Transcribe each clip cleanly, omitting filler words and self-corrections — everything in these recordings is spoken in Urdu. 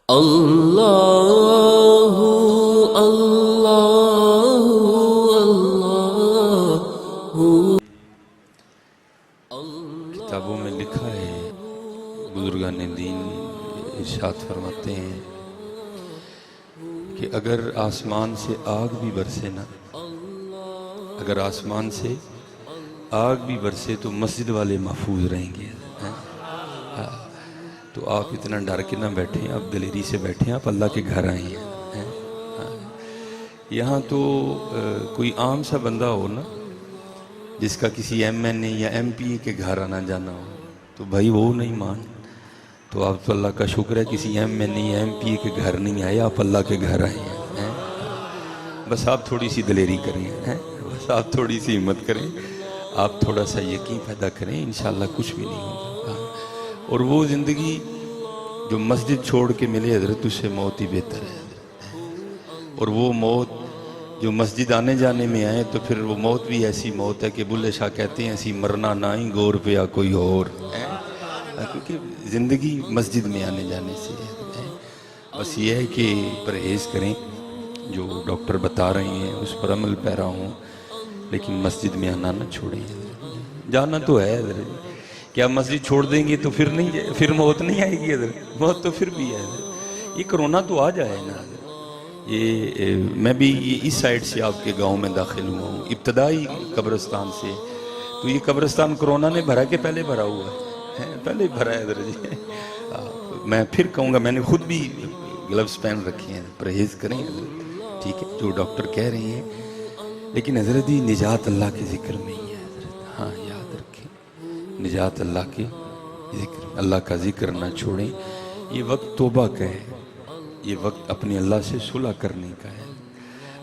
اللہ اللہ اللہ۔ کتابوں میں لکھا ہے، بزرگان دین ارشاد فرماتے ہیں کہ اگر آسمان سے آگ بھی برسے نا، اگر آسمان سے آگ بھی برسے تو مسجد والے محفوظ رہیں گے۔ تو آپ اتنا ڈر کے نہ بیٹھیں، آپ دلیری سے بیٹھیں، آپ اللہ کے گھر آئے ہیں۔ یہاں تو کوئی عام سا بندہ ہو نا، جس کا کسی ایم این اے یا ایم پی اے کے گھر آنا جانا ہو، تو بھائی وہ نہیں مان، تو آپ تو اللہ کا شکر ہے کسی ایم این اے یا ایم پی اے کے گھر نہیں آئے، آپ اللہ کے گھر آئے ہیں۔ بس آپ تھوڑی سی دلیری کریں، بس آپ تھوڑی سی ہمت کریں، آپ تھوڑا سا یقین پیدا کریں، انشاءاللہ کچھ بھی نہیں ہوگا۔ اور وہ زندگی جو مسجد چھوڑ کے ملے حضرت، اس سے موت ہی بہتر ہے۔ اور وہ موت جو مسجد آنے جانے میں آئے تو پھر وہ موت بھی ایسی موت ہے کہ بلے شاہ کہتے ہیں ایسی مرنا نہ ہی گور پہ یا کوئی اور، کیونکہ زندگی مسجد میں آنے جانے سے ہے۔ بس یہ ہے کہ پرہیز کریں، جو ڈاکٹر بتا رہے ہیں اس پر عمل پیرا ہوں، لیکن مسجد میں آنا نہ چھوڑیں۔ جانا تو ہے حضرت، کیا مسجد چھوڑ دیں گے تو پھر موت نہیں آئے گی حضرت؟ موت تو پھر بھی ہے حضرت۔ یہ کرونا تو آ جائے نا حضرت۔ یہ میں بھی اس سائڈ سے آپ کے گاؤں میں داخل ہوا ہوں، ابتدائی قبرستان سے، تو یہ قبرستان کرونا نے بھرا کہ پہلے بھرا ہوا ہے؟ پہلے بھرا ہے حضرت جی۔ میں پھر کہوں گا، میں نے خود بھی گلوز پہن رکھے ہیں، پرہیز کریں حضرت، ٹھیک ہے جو ڈاکٹر کہہ رہے ہیں، لیکن حضرت جی نجات اللہ کے ذکر میں ہی ہے حضرت۔ ہاں یاد رکھیں، نجات اللہ کے ذکر، اللہ کا ذکر نہ چھوڑیں۔ یہ وقت توبہ کا ہے، یہ وقت اپنے اللہ سے صلح کرنے کا ہے۔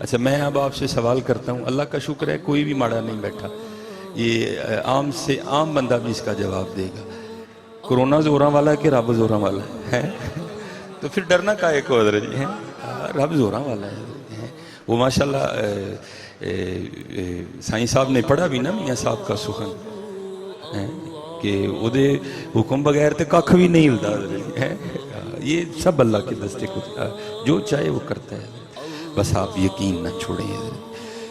اچھا میں اب آپ سے سوال کرتا ہوں، اللہ کا شکر ہے کوئی بھی ماڑا نہیں بیٹھا، یہ عام سے عام بندہ بھی اس کا جواب دے گا، کرونا زوراں والا ہے کہ رب زوراں والا ہے؟ تو پھر ڈرنا کائے کو حضرت جی؟ رب زوراں والا ہے۔ وہ ماشاءاللہ سائیں صاحب نے پڑھا بھی نا میاں صاحب کا سخن، کہ وہ دے حکم بغیر تے ککھ بھی نہیں ہلدا حضرت۔ یہ سب اللہ کے دستے کو جو چاہے وہ کرتا ہے، بس آپ یقین نہ چھوڑیں۔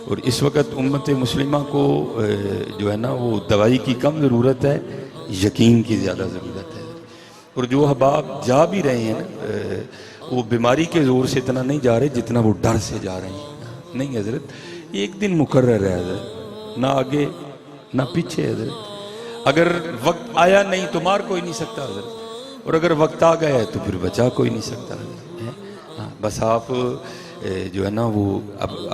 اور اس وقت امت مسلمہ کو جو ہے نا وہ دوائی کی کم ضرورت ہے، یقین کی زیادہ ضرورت ہے۔ اور جو احباب جا بھی رہے ہیں وہ بیماری کے زور سے اتنا نہیں جا رہے جتنا وہ ڈر سے جا رہے ہیں۔ نہیں حضرت، ایک دن مقرر ہے حضرت، نہ آگے نہ پیچھے حضرت۔ اگر وقت آیا نہیں تو مار کوئی نہیں سکتا حضرت، اور اگر وقت آ گیا ہے تو پھر بچا کوئی نہیں سکتا حضرت۔ بس آپ جو ہے نا وہ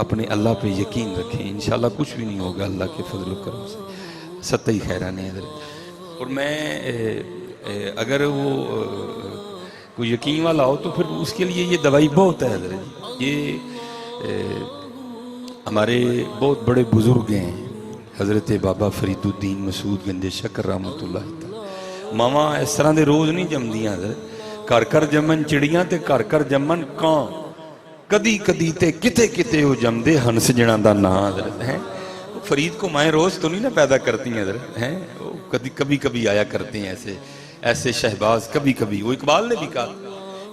اپنے اللہ پہ یقین رکھیں، انشاءاللہ کچھ بھی نہیں ہوگا اللہ کے فضل و کرم سے، ستائی خیران ہے حضرت۔ اور میں اگر وہ کوئی یقین والا ہو تو پھر اس کے لیے یہ دوائی بہت ہے حضرت۔ یہ ہمارے بہت بڑے بزرگ ہیں، حضرت بابا فرید الدین مسعود گنج شکر رحمت اللہ تعالی۔ ماما اس طرح دے روز نہیں جمدیاں حضرت، کر کر جمن چڑیاں تے کر کر جمن کان، کدی کدی تے کتے کتے ہو جمدے ہنس جنا دا نا حضرت۔ فرید کو مائیں روز تو نہیں نا پیدا کرتی ہیں حضرت، وہ کبھی کبھی آیا کرتے ہیں ایسے شہباز، کبھی کبھی۔ وہ اقبال نے بھی کہا،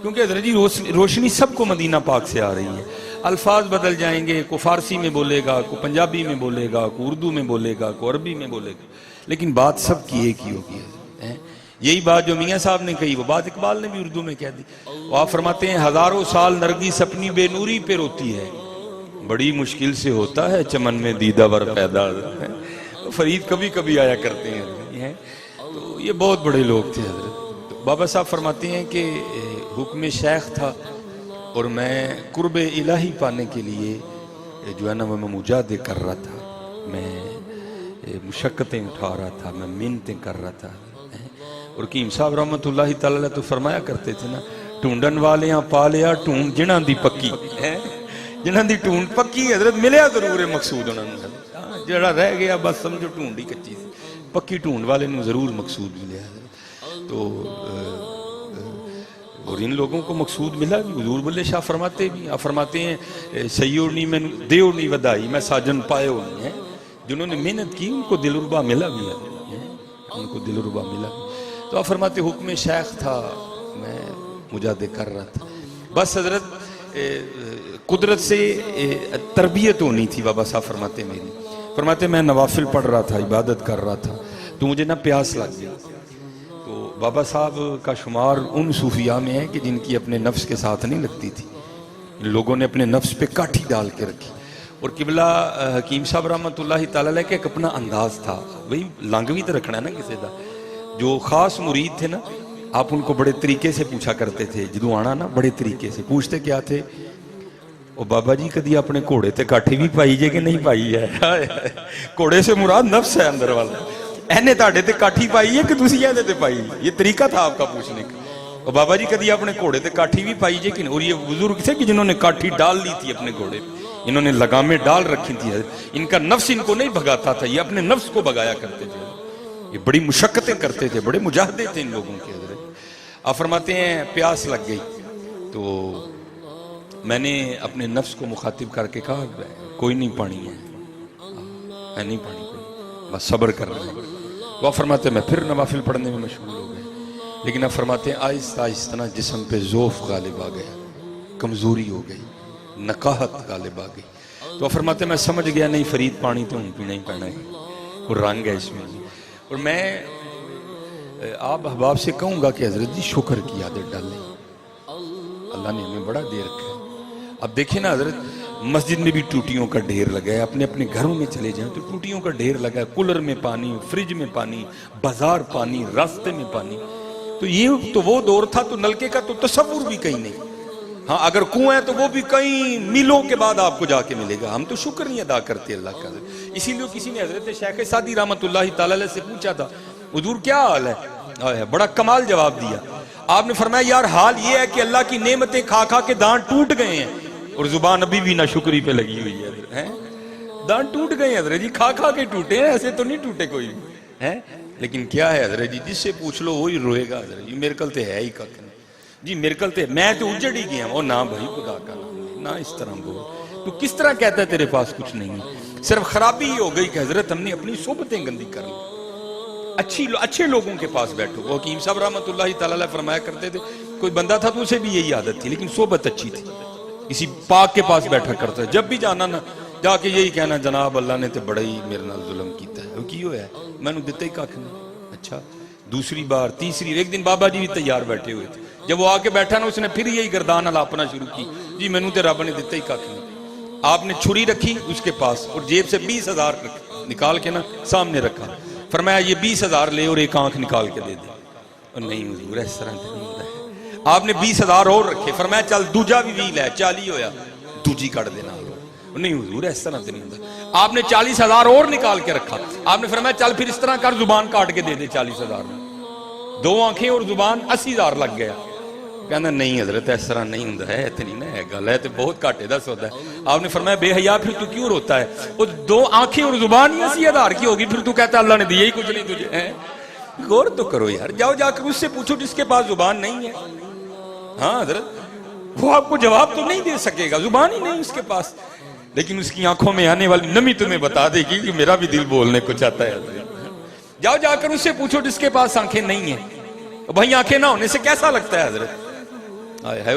کیونکہ حضرت جی روشنی سب کو مدینہ پاک سے آ رہی ہے، الفاظ بدل جائیں گے، کو فارسی میں بولے گا، کو پنجابی میں بولے گا، کو اردو میں بولے گا، کو عربی میں بولے گا، لیکن بات سب کی ایک ہی ہوگی۔ یہی بات جو میاں صاحب نے کہی وہ بات اقبال نے بھی اردو میں کہہ دی۔ وہ آپ فرماتے ہیں ہزاروں سال نرگس اپنی بے نوری پہ روتی ہے، بڑی مشکل سے ہوتا ہے چمن میں دیدہ ور پیدا۔ فرید کبھی کبھی آیا کرتے ہیں، تو یہ بہت بڑے لوگ تھے حضرت۔ بابا صاحب فرماتے ہیں کہ حکم شیخ تھا اور میں قرب الہی پانے کے لیے جو ہے نا وہ میں مجاہدے کر رہا تھا، میں مشقتیں اٹھا رہا تھا، میں محنتیں کر رہا تھا۔ اور قیم صاحب رحمت اللہ تعالیٰ تو فرمایا کرتے تھے نا، ٹونڈن والیاں پالیا ٹونڈ جنہاں دی پکی، جنہاں دی ٹونڈ پکی حضرت ملیا ضرور ہے مقصود انہوں نے، جڑا رہ گیا بس سمجھو ٹونڈ ہی کچی سی، پکی ٹونڈ والے نے ضرور مقصود ملیا حضرت۔ تو اور ان لوگوں کو مقصود ملا بھی، حضور بلے شاہ فرماتے بھی، آپ فرماتے ہیں سیونی میں دیونی ودائی میں ساجن پائے ہوئی ہیں، جنہوں نے محنت کی ان کو دلربا ملا بھی ہے، ان کو دلربا ملا بھی۔ تو آپ فرماتے حکم شیخ تھا میں مجاہدے کر رہا تھا، بس حضرت قدرت سے تربیت ہونی تھی. بابا صاحب فرماتے میری فرماتے میں نوافل پڑھ رہا تھا, عبادت کر رہا تھا, تو مجھے نا پیاس لگ گئی. تو بابا صاحب کا شمار ان صوفیاء میں ہے کہ جن کی اپنے نفس کے ساتھ نہیں لگتی تھی, لوگوں نے اپنے نفس پہ کاٹھی ڈال کے رکھی. اور قبلہ حکیم صاحب رحمۃ اللہ تعالی علیہ کا ایک اپنا انداز تھا, وہی لنگ بھی تو رکھنا ہے نا کسی کا. جو خاص مرید تھے نا, آپ ان کو بڑے طریقے سے پوچھا کرتے تھے, جدو آنا نا بڑے طریقے سے پوچھتے کیا تھے, او بابا جی کدی اپنے گھوڑے تے کاٹھی بھی پائی جے کہ نہیں پائی ہے؟ گھوڑے سے مراد نفس ہے اندر والا. اینے تاڑے تے کاٹھی پائی ہے کہ تسی ایندے تے پائی؟ یہ طریقہ تھا آپ کا پوچھنے کا. اور بابا جی کدی اپنے گھوڑے تے کاٹھی بھی پائی جے کہ نہیں؟ اور یہ بزرگ تھے کہ جنہوں نے کاٹھی ڈال لی تھی اپنے گھوڑے پہ, انہوں نے لگامیں ڈال رکھی تھی. ان کا نفس ان کو نہیں بھگاتا تھا, یہ اپنے نفس کو بھگایا کرتے تھے. یہ بڑی مشقتیں کرتے تھے, بڑے مجاہدے تھے ان لوگوں کے. آپ فرماتے ہیں پیاس لگ گئی تو میں نے اپنے نفس کو مخاطب کر کے کہا کوئی نہیں پانی ہے, میں نہیں پانی کوئی, بس صبر کر رہا ہوں. وہ فرماتے ہیں میں پھر نوافل پڑھنے میں مشغول ہو گئے. لیکن آپ فرماتے ہیں آہستہ آہستہ جسم پہ ذوف غالب آ گیا, کمزوری ہو گئی, نقاہت غالب آ گئی. تو آپ فرماتے ہیں میں سمجھ گیا نہیں فرید پانی تو پینا ہی پینا ہے, اور رنگ ہے اس میں. اور میں آپ احباب سے کہوں گا کہ حضرت جی شکر کی عادت ڈالیں, اللہ نے ہمیں بڑا دے رکھا ہے. اب دیکھیں نا حضرت, مسجد میں بھی ٹوٹیوں کا ڈھیر لگا ہے, اپنے اپنے گھروں میں چلے جائیں تو ٹوٹیوں کا ڈھیر لگا ہے, کولر میں پانی, فریج میں پانی, بازار پانی, راستے میں پانی. تو یہ تو وہ دور تھا تو نلکے کا تو تصور بھی کہیں نہیں. ہاں اگر کنواں ہے تو وہ بھی کئی میلوں کے بعد آپ کو جا کے ملے گا. ہم تو شکر نہیں ادا کرتے اللہ کا. اسی لیے کسی نے حضرت شیخ سعدی رحمۃ اللہ تعالی علیہ سے پوچھا تھا حضور کیا حال ہے؟ بڑا کمال جواب دیا. آپ نے فرمایا یار حال یہ ہے کہ اللہ کی نعمتیں کھا کھا کے دانت ٹوٹ گئے ہیں, اور زبان ابھی بھی ناشکری پہ لگی ہوئی ہے. دانت ٹوٹ گئے ہیں حضرت جی, کھا کھا کے ٹوٹے ہیں, ایسے تو نہیں ٹوٹے کوئی ہے. لیکن کیا ہے حضرت جی, جس سے پوچھ لو وہی روئے گا حضرت جی, میرے کل تے ہے ہی کک نہیں جی, میرے کل تے میں تو اجڑ ہی گیا. وہ نہ بھائی خدا کا نام نہ اس طرح بول, تو کس طرح کہتا ہے تیرے پاس کچھ نہیں ہے؟ صرف خرابی ہی ہو گئی کہ حضرت ہم نے اپنی صحبتیں گندی کر لی. اچھے لوگوں کے پاس بیٹھو. وہ حکیم صاحب رحمۃ اللہ تعالی علیہ فرمایا کرتے تھے کوئی بندہ تھا تو اسے بھی یہی عادت تھی, لیکن صحبت اچھی تھی. کسی پاک کے پاس بیٹھا کرتا ہے, جب بھی جانا نا جا کے یہی کہنا جناب اللہ نے تے بڑا ہی میرے نال ظلم کیتا ہے. وہ کی ہویا ہے میں نے دیتا ہی کھ نہیں. اچھا دوسری بار تیسری, ایک دن بابا جی بھی تیار بیٹھے ہوئے تھے, جب وہ آ کے بیٹھا نا اس نے پھر یہی گردان الاپنا شروع کی, جی میں نے تے رب نے دیتا ہی کھ نہیں. آپ نے چھری رکھی اس کے پاس اور جیب سے 20,000 نکال کے نا سامنے رکھا, فرمایا یہ 20,000 لے اور ایک آنکھ نکال کے دے دے. اور نہیں حضور اس طرح نہیں ہوتا ہے. آپ نے 20,000 اور رکھے, فرمایا چل دوجا بھی 20 لے, 40 ہویا, دوجی کٹ دینا. نہیں حضور اس طرح نہیں ہوتا. آپ نے 40,000 اور نکال کے رکھا, آپ نے فرمایا چل پھر اس طرح کر زبان کاٹ کے دے دے 40,000 میں. 2 آنکھیں اور زبان 80,000 لگ گیا. کہنا نہیں حضرت اس طرح نہیں ہوتا ہے, اتنی نہ ہے گل ہے تو بہت گھاٹے دا سودا ہے. آپ نے فرمایا بے حیا پھر تو کیوں روتا ہے؟ وہ 2 آنکھیں اور زبان ہی 80,000 کی ہوگی, پھر تو کہتا اللہ نے دیا ہی کچھ نہیں تجھے. غور تو کرو یار, جاؤ جا کر اس سے پوچھو جس کے پاس زبان نہیں ہے. ہاں حضرت وہ آپ کو جواب تو نہیں دے سکے گا, زبان ہی نہیں اس کے پاس, لیکن اس کی آنکھوں میں آنے والی نمی تمہیں بتا دے گی کہ میرا بھی دل بولنے کو چاہتا ہے. جاؤ جا کر اس سے پوچھو جس کے پاس آنکھیں نہیں ہیں. بھائی آنکھیں نہ ہونے سے کیسا لگتا ہے حضرت؟ ہے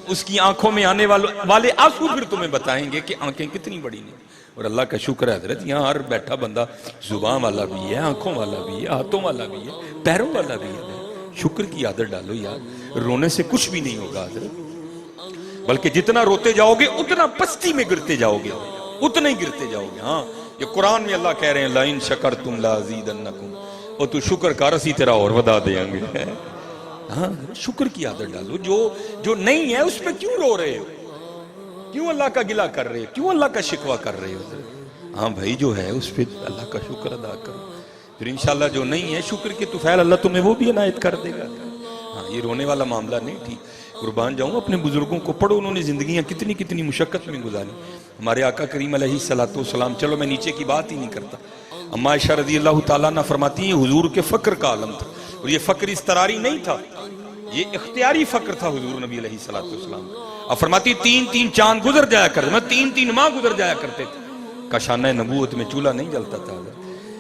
اس کی آنکھوں میں آنے والے آنسو پھر تمہیں بتائیں گے کہ آنکھیں کتنی بڑی ہیں. اور اللہ کا شکر ہے حضرت یہاں ہر بیٹھا بندہ زبان والا بھی ہے, آنکھوں والا بھی ہے, ہاتھوں والا بھی ہے, پیروں والا بھی ہے. شکر کی عادت ڈالو یار, رونے سے کچھ بھی نہیں ہوگا حضرت, بلکہ جتنا روتے جاؤ گے اتنا پستی میں گرتے جاؤ گے, اتنا ہی گرتے جاؤ گے. ہاں یہ قرآن میں اللہ کہہ رہے ہیں لَإِن شَكَرْتُمْ لَأَزِيدَنَّكُمْ, اور تو شکر کر اسی تیرا اور ودا دیں گے. ہاں شکر کی عادت ڈالو. جو نہیں ہے اس پہ کیوں رو رہے ہو, کیوں اللہ کا گلہ کر رہے ہو, کیوں اللہ کا شکوہ کر رہے ہو؟ ہاں بھائی جو ہے اس پہ اللہ کا شکر ادا کرو, پھر انشاءاللہ جو نہیں ہے شکر کے طفیل اللہ تمہیں وہ بھی عنایت کر دے گا. ہاں یہ رونے والا معاملہ نہیں. ٹھیک قربان جاؤں اپنے بزرگوں کو پڑھو, انہوں نے زندگیاں کتنی کتنی مشقت میں گزاری. ہمارے آقا کریم علیہ الصلوۃ والسلام, چلو میں نیچے کی بات ہی نہیں کرتا, اما عائشہ رضی اللہ تعالیٰ عنہ فرماتی ہیں حضور کے فقر کا عالم تھا, اور یہ فقر اضطراری نہیں تھا, یہ اختیاری فقر تھا حضور نبی علیہ الصلوۃ والسلام. اب فرماتی 3 چاند گزر جایا کرتے, میں 3 ماہ گزر جایا کرتے تھے. کاشانہ نبوت میں چولہا نہیں جلتا تھا,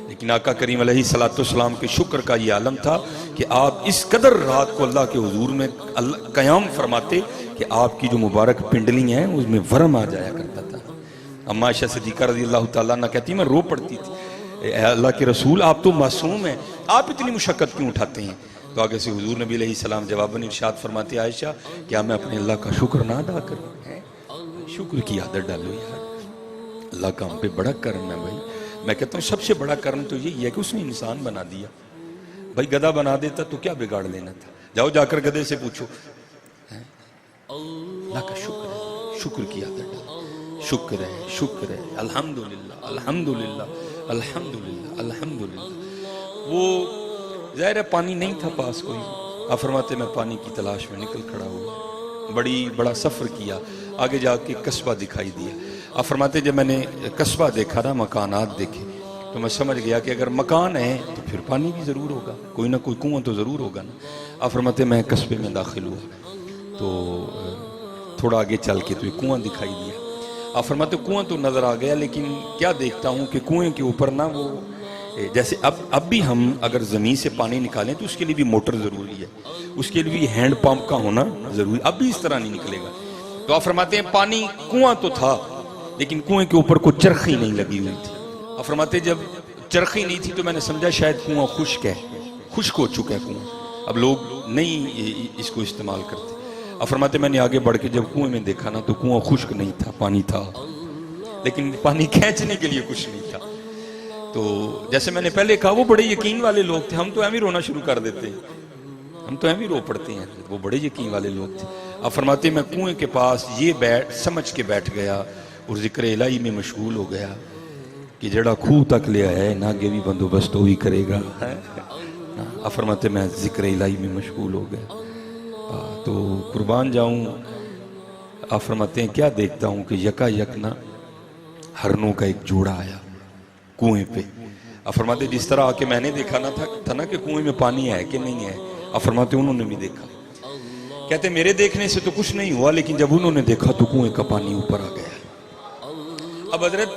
لیکن آقا کریم علیہ الصلوۃ والسلام کے شکر کا یہ عالم تھا کہ آپ اس قدر رات کو اللہ کے حضور میں قیام فرماتے کہ آپ کی جو مبارک پنڈلی ہیں اس میں ورم آ جایا کرتا تھا. اما عائشہ صدیقہ رضی اللہ تعالیٰ عنہ کہتی میں رو پڑتی تھی اے اللہ کے رسول آپ تو معصوم ہیں, آپ اتنی مشقت کیوں اٹھاتے ہیں؟ تو آگے سے حضور نبی علیہ السلام جواباً ارشاد فرماتے عائشہ کیا میں اپنے اللہ کا شکر نہ ادا کروں؟ شکر کی عادت ڈالو یار, اللہ کا ہم پہ بڑا کرم ہے بھائی. میں کہتا ہوں سب سے بڑا کرم تو یہی ہے کہ اس نے انسان بنا دیا. بھائی گدھا بنا دیتا تو کیا بگاڑ لینا تھا؟ جاؤ جا کر گدھے سے پوچھو. اللہ کا شکر ہے, شکر کی عادت ڈالو. شکر ہے, شکر ہے, الحمدللہ الحمدللہ الحمدللہ الحمدللہ. وہ ظاہر ہے پانی نہیں تھا پاس کوئی, آپ فرماتے میں پانی کی تلاش میں نکل کھڑا ہوا, بڑا سفر کیا, آگے جا کے قصبہ دکھائی دیا. آپ فرماتے جب میں نے قصبہ دیکھا نا, مکانات دیکھے, تو میں سمجھ گیا کہ اگر مکان ہے تو پھر پانی بھی ضرور ہوگا, کوئی نہ کوئی کنواں تو ضرور ہوگا نا. آپ فرماتے میں قصبے میں داخل ہوا تو تھوڑا آگے چل کے تو ایک کنواں دکھائی دیا. آپ فرماتے کنواں تو نظر آ گیا, لیکن کیا دیکھتا ہوں کہ کنویں کے اوپر نا وہ جیسے اب بھی ہم اگر زمین سے پانی نکالیں تو اس کے لیے بھی موٹر ضروری ہے, اس کے لیے بھی ہینڈ پمپ کا ہونا ضروری, اب بھی اس طرح نہیں نکلے گا. تو آپ فرماتے ہیں پانی کنواں تو تھا لیکن کنویں کے اوپر کوئی چرخی نہیں لگی ہوئی تھی. آپ فرماتے جب چرخی نہیں تھی تو میں نے سمجھا شاید کنواں خشک ہے, خشک ہو چکا ہے کنواں, اب لوگ نہیں اس کو استعمال کرتے. آپ فرماتے میں نے آگے بڑھ کے جب کنویں میں دیکھا نا تو کنواں خشک نہیں تھا, پانی تھا لیکن پانی کھینچنے کے لیے کچھ نہیں تھا. تو جیسے میں نے پہلے کہا وہ بڑے یقین والے لوگ تھے, ہم تو ایویں رونا شروع کر دیتے ہیں, ہم تو ایویں رو پڑتے ہیں, وہ بڑے یقین والے لوگ تھے. آپ فرماتے میں کنویں کے پاس یہ سمجھ کے بیٹھ گیا اور ذکر الہی میں مشغول ہو گیا کہ جڑا خوہ تک لیا ہے نہ آگے بھی بندوبست وہی کرے گا. آپ فرماتے میں ذکر الہی میں مشغول ہو گیا. تو قربان جاؤں, آپ فرماتے ہیں کیا دیکھتا ہوں کہ یکا یک نا ہرنوں کا ایک جوڑا آیا کنویں پہ. آپ فرماتے جس طرح آ کے میں نے دیکھا تھا نا کہ کنویں میں پانی ہے کہ نہیں ہے, آپ فرماتے انہوں نے بھی دیکھا. کہتے میرے دیکھنے سے تو کچھ نہیں ہوا, لیکن جب انہوں نے دیکھا تو کنویں کا پانی اوپر آ گیا. اب حضرت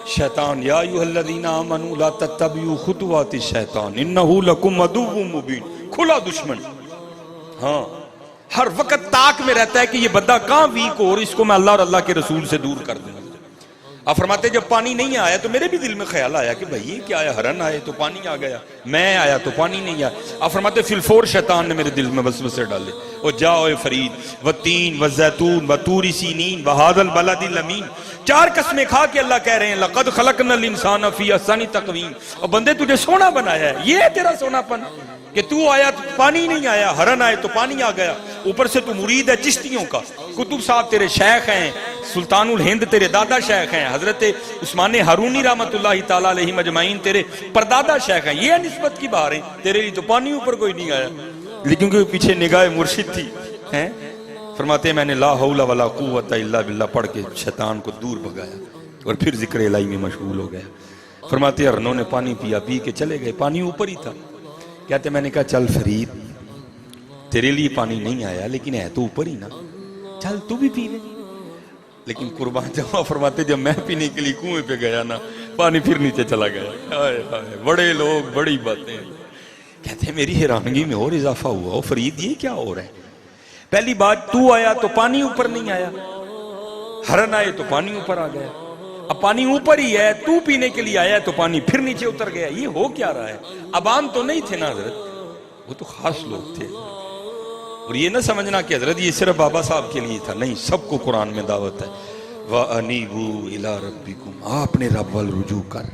شیطان یا ایھا الذین آمنوا لا تتبعوا خطوات الشیطان انہ لکم عدو مبین, کھلا دشمن. ہاں ہر وقت تاک میں رہتا ہے کہ یہ بندہ کہاں ویک ہو اور اس کو میں اللہ اور اللہ کے رسول سے دور کر دوں. آپ فرماتے جب پانی نہیں آیا تو میرے بھی دل میں خیال آیا کہ بھائی کیا آیا, ہرن آئے تو پانی آ گیا, میں آیا تو پانی نہیں آیا. آپ فرماتے فی الفور شیطان نے میرے دل میں وسوسے ڈالے, او جاؤ اے فرید والتین والزیتون وطور سینین وہذا البلد الامین. 4 قسمیں کھا کے اللہ کہہ رہے ہیں لقد خلقنا الانسان فی احسن تقویم, اور بندے تجھے سونا بنایا ہے, یہ ہے تیرا سونا پن کہ تو آیا تو پانی نہیں آیا, ہرن آئے تو پانی آ گیا. اوپر سے تو مرید ہے چشتیوں کا, قطب صاحب تیرے شیخ ہیں, سلطان الہند تیرے دادا شیخ ہیں, حضرت عثمان ہارونی رحمت اللہ تعالیٰ علیہ مجمعین تیرے پردادا شیخ ہیں. یہ نسبت کی باریں, تیرے لیے تو پانی اوپر کوئی نہیں آیا, لیکن کیونکہ پیچھے نگاہ مرشد تھی. فرماتے ہیں میں نے لا حول ولا قوت الا باللہ پڑھ کے شیطان کو دور بھگایا اور پھر ذکر الہی میں مشغول ہو گیا. فرماتے ہیں ہرنوں نے پانی پیا, پی کے چلے گئے, پانی اوپر ہی تھا. کہتے میں نے کہا چل فرید تیرے لیے پانی نہیں آیا لیکن ہے تو اوپر ہی نا, چل تو بھی پی لے. لیکن قربان جاؤں فرماتے جب میں پینے کے لیے کنویں پہ گیا نا پانی پھر نیچے چلا گیا. ہائے ہائے, بڑے لوگ بڑی باتیں. کہتے ہیں میری حیرانگی میں اور اضافہ ہوا, او فرید یہ کیا ہو رہا ہے؟ پہلی بات تو آیا تو پانی اوپر نہیں آیا, ہرن آئے تو پانی اوپر آ گیا, اب پانی اوپر ہی ہے, تو پینے کے لیے آیا تو پانی پھر نیچے اتر گیا. یہ ہو کیا رہا ہے؟ عوام تو نہیں تھے نا حضرت, وہ تو خاص لوگ تھے. اور یہ نہ سمجھنا کہ حضرت یہ صرف بابا صاحب کے لیے تھا, نہیں, سب کو قرآن میں دعوت ہے. وَأَنِيبُوا إِلَىٰ رَبِّكُمْ, اپنے رب وال رجوع کر,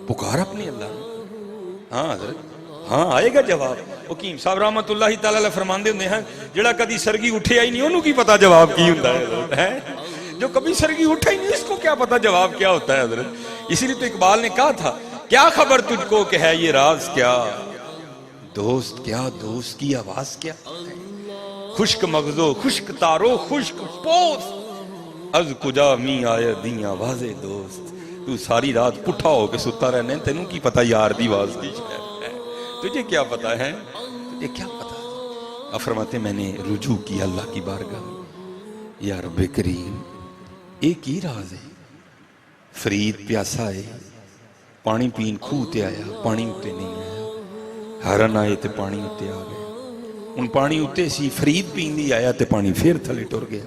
پکار اپنے اللہ. ہاں حضرت, ہاں آئے گا جواب. حکیم صاحب رحمت اللہ تعالیٰ علیہ فرماندے ہوندے ہیں جڑا کدی سرگی اٹھے ہی نہیں انہوں کی پتا جواب کی ہوتا ہے, جو کبھی سرگی اٹھا ہی نہیں اس کو کیا پتا جواب کیا ہوتا ہے حضرت. اسی لیے تو اقبال نے کہا تھا کیا خبر تجھ کو کہ ہے یہ راز کیا, دوست کیا, دوست کی آواز کیا, خشک مغزو خشک تارو خشک پوست, از کجا می آئے دی آواز دوست. تو ساری رات پٹھا ہو کے ستا رہنے, تینوں کی پتا یار دی آواز کی ہے, تجھے کیا پتا ہے, تجھے کیا پتا. اب فرماتے میں نے رجوع کیا اللہ کی بارگاہ میں, یا رب کریم ایک ہی راز ہے. فرید پیاسا ہے, پانی پین کھوہ تے آیا, پانی اتے نہیں آیا, ہرن آئے تے پانی اتے آ گئے. ਹੁਣ ਪਾਣੀ ਉੱਤੇ ਸੀ, ਫਰੀਦ ਪੀਣ ਲਈ ਆਇਆ ਤੇ ਪਾਣੀ ਫੇਰ ਥੱਲੇ ਟੁਰ ਗਿਆ।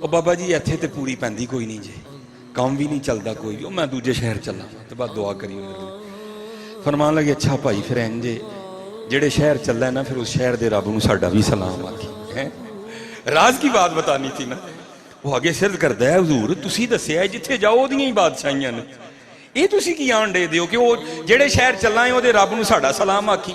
ਉਹ ਬਾਬਾ ਜੀ ਇੱਥੇ ਤੇ ਪੂਰੀ ਪੈਂਦੀ ਕੋਈ ਨਹੀਂ ਜੇ, ਕੰਮ ਵੀ ਨਹੀਂ ਚੱਲਦਾ ਕੋਈ ਵੀ, ਉਹ ਮੈਂ ਦੂਜੇ ਸ਼ਹਿਰ ਚੱਲਾਂ ਤੇ ਬਾਅਦ ਦੁਆ ਕਰੀ ਮੇਰੇ ਲਈ। ਫਰਮਾਨ ਲੱਗੇ ਅੱਛਾ ਭਾਈ ਫਿਰ ਇੰਜ ਜਿਹੜੇ ਸ਼ਹਿਰ ਚੱਲਾ ਨਾ ਫਿਰ ਉਸ ਸ਼ਹਿਰ ਦੇ ਰੱਬ ਨੂੰ ਸਾਡਾ ਵੀ ਸਲਾਮ ਆਖੀ ਹੈ। ਰਾਜ਼ ਕੀ ਬਾਤ ਬਤਾਨੀ ਸੀ ਨਾ। ਉਹ ਅੱਗੇ ਸਿਰਦ ਕਰਦਾ ਹੈ ਹਜ਼ੂਰ ਤੁਸੀਂ ਦੱਸਿਆ ਜਿੱਥੇ ਜਾਓ ਉਹਦੀਆਂ ਹੀ ਬਾਦਸ਼ਾਹੀਆਂ ਨੇ, ਇਹ ਤੁਸੀਂ ਕੀ ਆਣ ਦੇ ਦਿਓ ਕਿ ਉਹ ਜਿਹੜੇ ਸ਼ਹਿਰ ਚੱਲਾਂ ਹੈ ਉਹਦੇ ਰੱਬ ਨੂੰ ਸਾਡਾ ਸਲਾਮ ਆਖੀ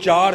4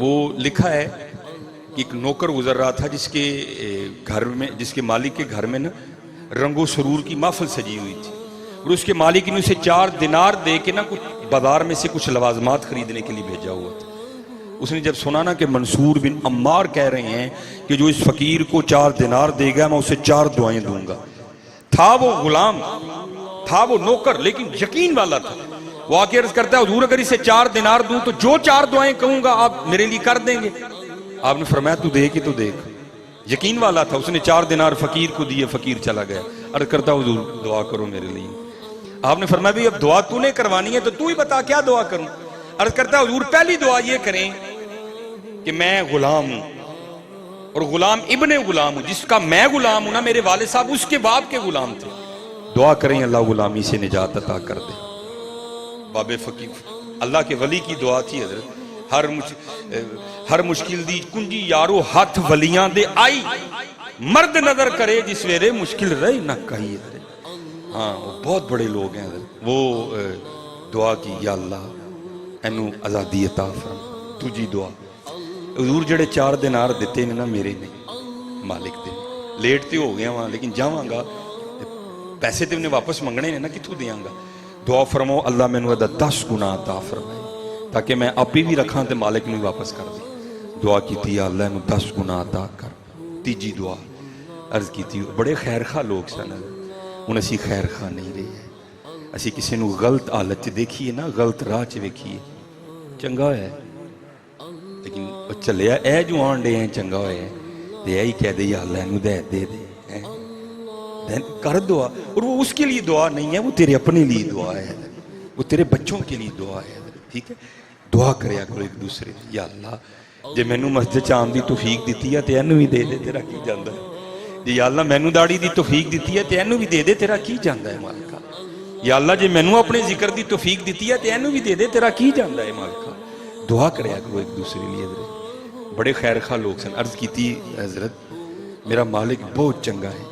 وہ لکھا ہے کہ ایک نوکر گزر رہا تھا جس کے گھر میں، جس کے مالک کے گھر میں نا رنگ و سرور کی محفل سجی ہوئی تھی، اور اس کے مالک نے اسے 4 دینار دے کے نا کچھ بازار میں سے کچھ لوازمات خریدنے کے لیے بھیجا ہوا تھا۔ اس نے جب سنا نا کہ منصور بن عمار کہہ رہے ہیں کہ جو اس فقیر کو 4 دینار دے گا میں اسے 4 دعائیں دوں گا، تھا وہ غلام، تھا وہ نوکر، لیکن یقین والا تھا۔ وہ آ کے عرض کرتا ہے حضور اگر اسے 4 دینار دوں تو جو 4 دعائیں کہوں گا آپ میرے لیے کر دیں گے؟ آپ نے فرمایا تو دیکھ ہی تو دیکھ، یقین والا تھا۔ اس نے 4 دینار فقیر کو دیے، فقیر چلا گیا۔ عرض کرتا حضور دعا کرو میرے لیے۔ آپ نے فرمایا بھی اب دعا تو نے کروانی ہے تو تو ہی بتا کیا دعا کروں؟ عرض کرتا حضور پہلی دعا یہ کریں کہ میں غلام ہوں اور غلام ابن غلام ہوں، جس کا میں غلام ہوں نا میرے والد صاحب اس کے باپ کے غلام تھے، دعا کریں اللہ غلامی سے نجات عطا کر دے۔ باب فقیر اللہ کے ولی کی دعا تھی حضرت، ہر مشکل دی کنجی یارو ہاتھ ولیاں دے آئی، مرد نظر کرے جس ویرے مشکل رہی نہ کہی۔ ہاں وہ بہت بڑے لوگ ہیں حضرت، وہ دعا کی یا اللہ اینو آزادی عطا فرما، تجھی دعا۔ حضور جڑے 4 دینار دیتے نے نا میرے نے مالک دے، لیٹ تے ہو گیا وہاں لیکن جاواں گا، پیسے تے انہیں واپس منگنے نے نا کتھوں دیاں گا؟ دعا فرماؤ اللہ میں نو 10 گنا عطا فرمائے تاکہ میں اپی بھی رکھاں تے مالک نے واپس کر دے۔ دعا کی تھی یا اللہ نو 10 گنا عطا کر۔ تیجی دعا عرض کی تھی، بڑے خیر خواہ لوگ سن، ہن اسی خیر خواہ نہیں رہے، اسی کسی نو غلط حالت دیکھیے نا، غلط راہ چ ویکھیے چنگا ہے، لیکن چلیا اے جو آن ڈے ہیں چنگا ہوئے دے ہی کہہ دے یا اللہ نو دے دے دے کر دعا۔ اور وہ اس کے لیے دعا نہیں ہے، وہ تیرے اپنے لیے دعا ہے، وہ تیرے بچوں کے لیے دعا ہے، ٹھیک ہے؟ دعا کریا کرو ایک دوسرے یا اللہ جے مینوں مسجد چ آن دی توفیق دیتی ہے تے اینوں بھی دے دے، تیرا کی جاندا ہے؟ جے یا اللہ مینوں داڑھی دی توفیق دیتی ہے تے اینوں بھی دے دے، تیرا کی جاندا ہے مالکا؟ یا اللہ جے مینوں اپنے ذکر دی توفیق دیتی ہے تے اینوں بھی دے دے، تیرا کی جاندا ہے مالکا؟ دعا کریا کرو ایک دوسرے لیے حضرت، بڑے خیر خواہ لوگ سن۔ عرض کی تھی حضرت میرا مالک بہت چنگا ہے،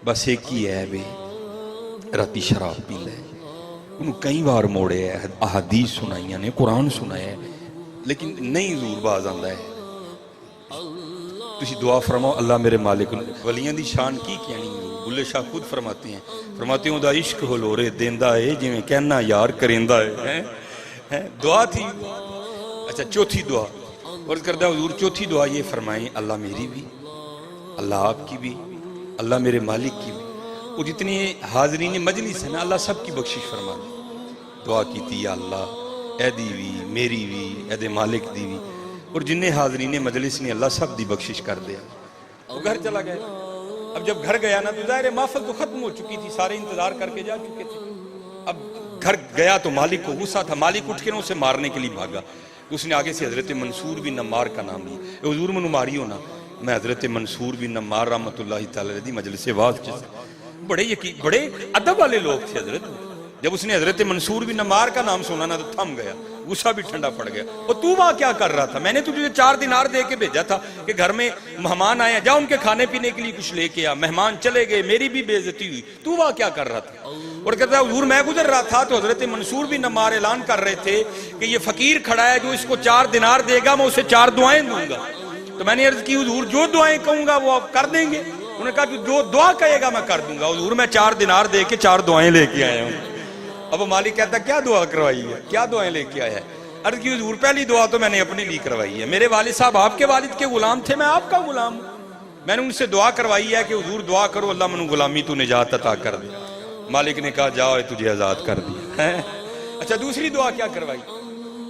بس ایک ہی ہے بے راتی شراب پیندا ہے، انہوں کئی بار موڑے ہے، احادیث سنائیاں نے، قرآن سنایا ہے، لیکن نہیں حضور باز آندا ہے۔ تسی دعا فرماؤ اللہ میرے مالک، ولیاں دی شان کی کہنی ہے؟ بلے شاہ خود فرماتے ہیں دا عشق ہو لورے دیندا ہے جویں کہنا یار کریندا ہے۔ دعا تھی۔ اچھا چوتھی دعا عرض کردہ حضور چوتھی دعا یہ فرمائیں اللہ میری بھی، اللہ آپ کی بھی، اللہ میرے مالک کی بھی، وہ جتنی حاضرین مجلس ہیں نا اللہ سب کی بخشش فرما دے۔ دعا کی تھی یا اللہ اے دی بھی میری بھی اے دے مالک دی بھی، اور جنہیں حاضرین مجلس نے اللہ سب دی بخشش کر دیا۔ وہ گھر چلا گیا۔ اب جب گھر گیا نا تو ظاہر محفل تو ختم ہو چکی تھی، سارے انتظار کر کے جا چکے تھے۔ اب گھر گیا تو مالک کو غصہ تھا، مالک اٹھ کے نا اسے مارنے کے لیے بھاگا۔ اس نے آگے سے حضرت منصور بن نمار کا نام لیا، حضور منو ماری ہونا، میں حضرت منصور بن نمار رحمت اللہ تعالی دی مجلس واز بڑے یقین بڑے ادب والے لوگ تھے حضرت۔ جب اس نے حضرت منصور بن نمار کا نام سنا نا تو تھم گیا، غصہ بھی ٹھنڈا پڑ گیا۔ اور تو وہاں کیا کر رہا تھا؟ میں نے تجھے 4 دینار دے کے بھیجا تھا کہ گھر میں مہمان آئے ہیں، جا ان کے کھانے پینے کے لیے کچھ لے کے آ۔ مہمان چلے گئے، میری بھی بے عزتی ہوئی، تو وہاں کیا کر رہا تھا؟ اور کہتا ہے حضور میں گزر رہا تھا تو حضرت منصور بن نمار اعلان کر رہے تھے کہ یہ فقیر کھڑا ہے جو اس کو 4 دینار دے گا میں اسے 4 دعائیں دوں گا۔ تو میں نے عرض کی حضور جو دعائیں کہوں گا وہ آپ کر دیں گے؟ انہوں نے کہا جو دعا کہے گا میں کر دوں گا۔ حضور میں 4 دینار دے کے 4 دعائیں لے کے آیا ہوں۔ اب وہ مالک کہتا کیا دعا کروائی ہے، کیا دعائیں لے کے آیا ہے؟ عرض کی حضور پہلی دعا تو میں نے اپنے لیے کروائی ہے، میرے والد صاحب آپ کے والد کے غلام تھے، میں آپ کا غلام ہوں، میں نے ان سے دعا کروائی ہے کہ حضور دعا کرو اللہ منو غلامی تو نجات عطا کر دے۔ مالک نے کہا جاؤ تجھے آزاد کر دیا۔ اچھا دوسری دعا کیا کروائی؟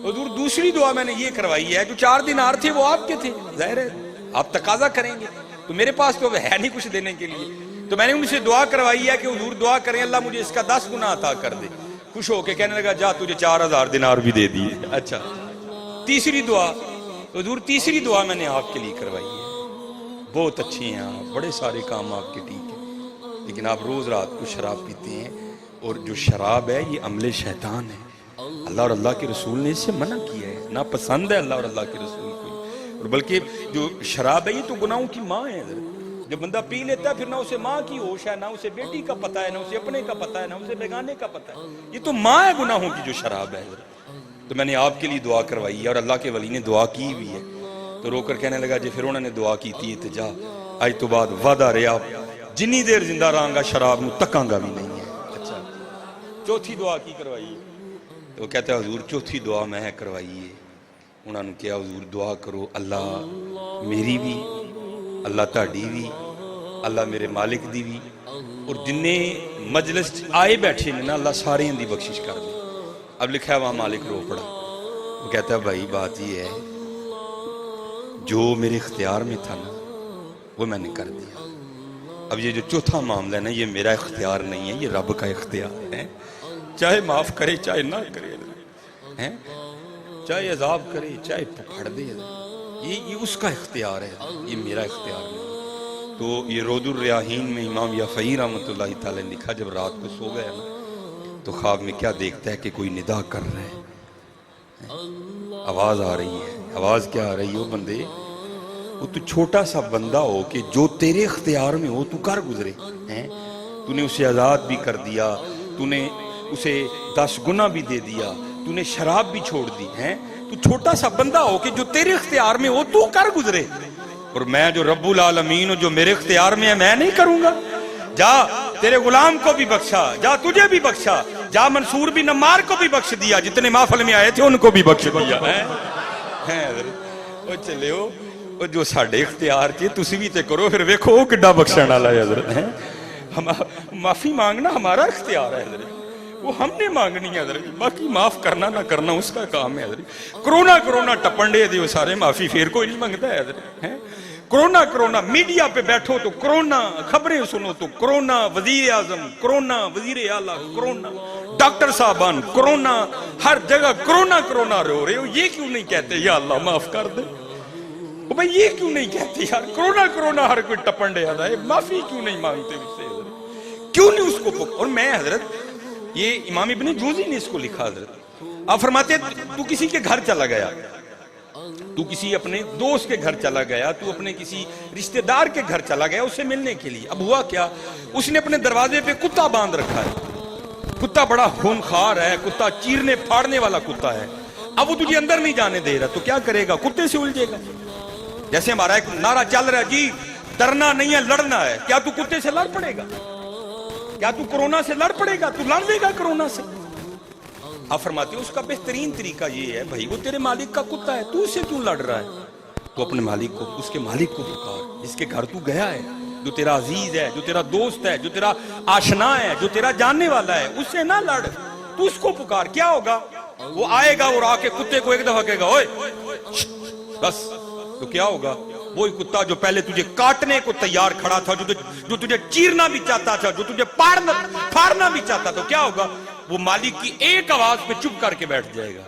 حضور دوسری دعا میں نے یہ کروائی ہے جو 4 دینار تھے وہ آپ کے تھے، ظاہر ہے آپ تقاضا کریں گے تو میرے پاس تو ہے نہیں کچھ دینے کے لیے، تو میں نے ان سے دعا کروائی ہے کہ حضور دعا کریں اللہ مجھے اس کا 10 گنا عطا کر دے۔ خوش ہو کے کہنے لگا جا تجھے 4000 دینار بھی دے دیے۔ اچھا تیسری دعا حضور تیسری دعا میں نے آپ کے لیے کروائی ہے، بہت اچھی ہیں آپ، بڑے سارے کام آپ کے ٹھیک ہیں، لیکن آپ روز رات کو شراب پیتے ہیں، اور جو شراب ہے یہ عمل شیطان ہے، اللہ اور اللہ کے رسول نے اس سے منع کیا ہے، نا پسند ہے اللہ اور اللہ کے رسول کو، اور بلکہ جو شراب ہے یہ تو گناہوں کی ماں ہے۔ جب بندہ پی لیتا ہے پھر نہ اسے ماں کی ہوش ہے، نہ اسے بیٹی کا پتہ ہے، نہ اسے اپنے کا پتہ ہے، نہ اسے بیگانے کا پتہ ہے، یہ تو ماں ہے گناہوں کی جو شراب ہے۔ تو میں نے آپ کے لیے دعا کروائی ہے اور اللہ کے ولی نے دعا کی بھی ہے. تو رو کر کہنے لگا جی پھر انہوں نے دعا کی تھی تے جا اج تو بعد وعدہ رہا جنی دیر زندہ رہاں گا شراب نو تکاں گا بھی نہیں ہے. اچھا چوتھی دعا کی کروائی ہے؟ تو وہ کہتا ہے حضور چوتھی دعا میں کروائی ہے. انہوں نے کہا حضور دعا کرو اللہ میری بھی اللہ تہاڈی بھی اللہ میرے مالک دی بھی اور جننے مجلس آئے بیٹھے نے نا اللہ سارے دی بخشش کر دے. اب لکھا ہے وہاں مالک رو پڑا. وہ کہتا ہے بھائی بات یہ ہے جو میرے اختیار میں تھا نا وہ میں نے کر دیا. اب یہ جو چوتھا معاملہ ہے نا یہ میرا اختیار نہیں ہے، یہ رب کا اختیار ہے. چاہے معاف کرے چاہے نہ کرے، چاہے عذاب کرے چاہے پکڑ دے، یہ اس کا اختیار ہے، یہ میرا اختیار نہیں. تو یہ رود الریاحین میں امام یافعی رحمۃ اللہ تعالی نے لکھا جب رات کو سو گیا نا تو خواب میں کیا دیکھتا ہے کہ کوئی ندا کر رہا ہے، آواز آ رہی ہے. آواز کیا آ رہی ہو بندے؟ وہ تو چھوٹا سا بندہ ہو کہ جو تیرے اختیار میں ہو تو کر گزرے ہیں. تو نے اسے آزاد بھی کر دیا، تو نے اسے 10 گنا بھی دے دیا، تو نے شراب بھی چھوڑ دی ہیں. تو چھوٹا سا بندہ ہو کہ جو تیرے اختیار میں ہو تو کر گزرے، اور میں جو رب العالمین ہوں جو میرے اختیار میں ہے میں نہیں کروں گا. جا تیرے غلام کو بھی بخشا، جا تجھے بھی بخشا، جا منصور بھی نمار کو بھی بخش دیا، جتنے محفل میں آئے تھے ان کو بھی بخش دیا. وہ چلے ہو وہ جو ساڑھے اختیار چے تسی بھی تے کرو، پھر ویکھو وہ کڈا بخشن والا ہے حضرت. معافی مانگنا ہمارا اختیار ہے حضرت، وہ ہم نے مانگنی ہے حضرت، باقی معاف کرنا نہ کرنا اس کا کام ہے حضرت. کرونا ٹپن دے دیو سارے معافی پھر کوئی نہیں مانگتا ہے حضرت. کرونا میڈیا پہ بیٹھو تو کرونا، خبریں سنو تو کرونا، وزیر اعظم کرونا، وزیر اعلیٰ کرونا، ڈاکٹر صاحبان کرونا، ہر جگہ کرونا رو رہے ہو. یہ کیوں نہیں کہتے یا اللہ معاف کر دے؟ بھائی یہ کیوں نہیں کہتے یار کرونا ہر کوئی ٹپن دے آدھا ہے، معافی کیوں نہیں مانگتے اس سے حضرت؟ کیوں نہیں اس کو اور میں حضرت یہ امام ابن جوزی نے اس کو لکھا حضرت. آپ فرماتے تو کسی کے گھر چلا گیا، تو کسی اپنے دوست کے گھر چلا گیا، تو اپنے کسی رشتہ دار کے گھر چلا گیا اسے ملنے کے لیے. اب ہوا کیا، اس نے اپنے دروازے پہ کتا باندھ رکھا ہے. کتا بڑا خونخوار ہے، کتا چیرنے پھاڑنے والا کتا ہے. اب وہ تجھے اندر نہیں جانے دے رہا تو کیا کرے گا؟ کتے سے الجھے گا. جیسے ہمارا ایک نعرہ چل رہا ہے جی ڈرنا نہیں ہے لڑنا ہے، کیا تو کتے سے لڑ پڑے گا؟ کیا تو کرونا سے لڑ پڑے گا؟ تو لڑ دے گا کرونا سے. آپ فرماتے ہیں اس کا بہترین طریقہ یہ ہے بھائی وہ تیرے مالک کا کتا ہے، تو اسے کیوں لڑ رہا ہے؟ تو اپنے مالک کو، اس کے مالک کو پکار، جس کے گھر تو گیا ہے، جو تیرا عزیز ہے، جو تیرا دوست ہے، جو تیرا آشنا ہے، جو تیرا جاننے والا ہے، اس سے نہ لڑ، تو اس کو پکار. کیا ہوگا؟ وہ آئے گا اور آ کے کتے کو ایک دفعہ کہے گا اوئے بس. تو کیا ہوگا؟ وہی کتا جو پہلے تجھے کاٹنے کو تیار کھڑا تھا، جو تجھے چیرنا بھی چاہتا تھا، جو تجھے پھاڑنا بھی چاہتا تھا، کیا ہوگا؟ وہ مالک کی ایک آواز پہ چپ کر کے بیٹھ جائے گا.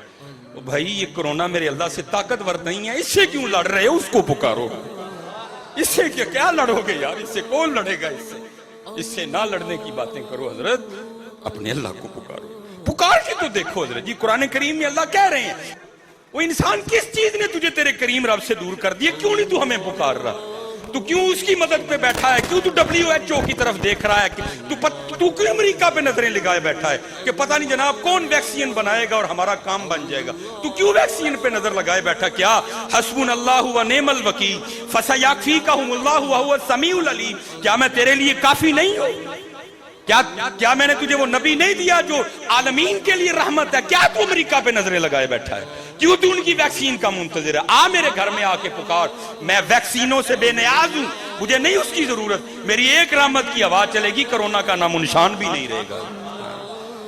بھائی یہ کرونا میرے اللہ سے طاقتور نہیں ہے، اس سے کیوں لڑ رہے ہو؟ اس کو پکارو. اس سے کیا لڑو گے یار؟ اس سے کون لڑے گا؟ اس سے نہ لڑنے کی باتیں کرو حضرت، اپنے اللہ کو پکارو. پکار کے تو دیکھو حضرت جی قرآن کریم میں اللہ کہہ رہے ہیں وہ انسان کس چیز نے تجھے تیرے کریم رب سے دور کر دیا؟ کیوں نہیں تو ہمیں پکار رہا؟ تو کیوں اس کی مدد پہ بیٹھا ہے؟ کیوں تو WHO کی طرف دیکھ رہا ہے؟ تو کیوں امریکہ پہ نظریں لگائے بیٹھا ہے کہ پتہ نہیں جناب کون ویکسین بنائے گا اور ہمارا کام بن جائے گا؟ تو کیوں ویکسین پہ نظر لگائے بیٹھا؟ کیا حسبنا اللہ و نعم الوکیل فسیکفیکہم اللہ وہو السمیع العلیم، کیا میں تیرے لیے کافی نہیں ہوں؟ کیا میں نے تجھے وہ نبی نہیں دیا جو عالمین کے لیے رحمت ہے؟ کیا تو امریکہ پہ نظریں لگائے بیٹھا ہے؟ کیوں تو ان کی ویکسین کا منتظر ہے؟ آ میرے گھر میں آ کے پکار، میں ویکسینوں سے بے نیاز ہوں، مجھے نہیں اس کی ضرورت. میری ایک رحمت کی آواز چلے گی کرونا کا نام و نشان بھی نہیں رہے گا.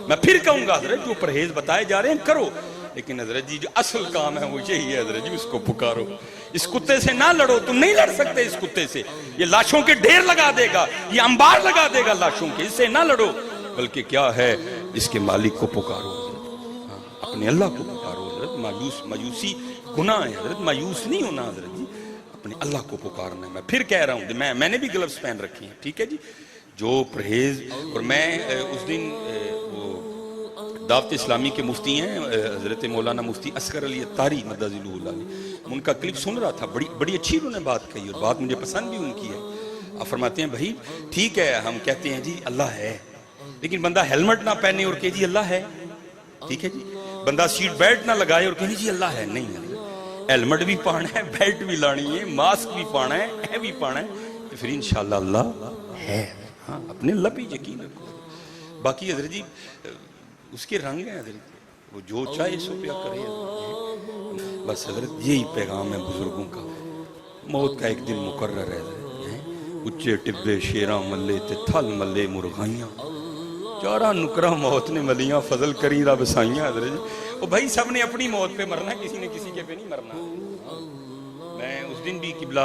میں پھر کہوں گا حضرت جو پرہیز بتائے جا رہے ہیں کرو، لیکن حضرت جی جو اصل کام ہے وہ یہی ہے حضرت جی اس کو پکارو. اس کتے سے نہ لڑو، تم نہیں لڑ سکتے اس کتے سے، یہ لاشوں کے ڈھیر لگا دے گا، یہ انبار لگا دے گا لاشوں کے. اس سے نہ لڑو، بلکہ کیا ہے اس کے مالک کو پکارو، اپنے اللہ کو پکارو. حضرت مایوسی گناہ ہے حضرت، مایوس نہیں ہونا حضرت جی، اپنے اللہ کو پکارنا ہے. میں پھر کہہ رہا ہوں میں نے بھی گلوز پہن رکھی ہیں، ٹھیک ہے جی. جو پرہیز، اور میں اس دن دعوت اسلامی کے مفتی ہیں حضرت مولانا مفتی اصغر علی اتاری مدد اللہ علیہ، ان کا کلپ سن رہا تھا، بڑی اچھی انہوں نے بات کہی اور بات مجھے پسند بھی ان کی ہے. آپ فرماتے ہیں بھائی ٹھیک ہے ہم کہتے ہیں جی اللہ ہے، لیکن بندہ ہیلمٹ نہ پہنے اور کہ جی اللہ ہے، ٹھیک ہے جی. بندہ سیٹ بیلٹ نہ لگائے اور کہیں جی اللہ ہے، نہیں ہے، ہیلمٹ بھی پانا ہے، بیلٹ بھی لانی ہے، ماسک بھی پانا ہے بھی پانا ہے، تو پھر انشاءاللہ اللہ ہے۔ ہاں اپنے اللہ پہ یقین رکھو۔ باقی حضرت جی اس کے رنگ ہیں حضرت، وہ جو چاہے سو پیا کرے حضرت۔ بس حضرت یہی پیغام ہے بزرگوں کا، موت کا ایک دن مقرر ہے حضرت۔ اچے ٹبے شیراں ملے تے تھل ملے مرغائیاں، چارہ نکرہ موت نے ملیاں، فضل کری رب سائیاں حضرت جی۔ وہ بھائی سب نے اپنی موت پہ مرنا ہے، کسی نے کسی کے پہ نہیں مرنا۔ میں اس دن بھی قبلہ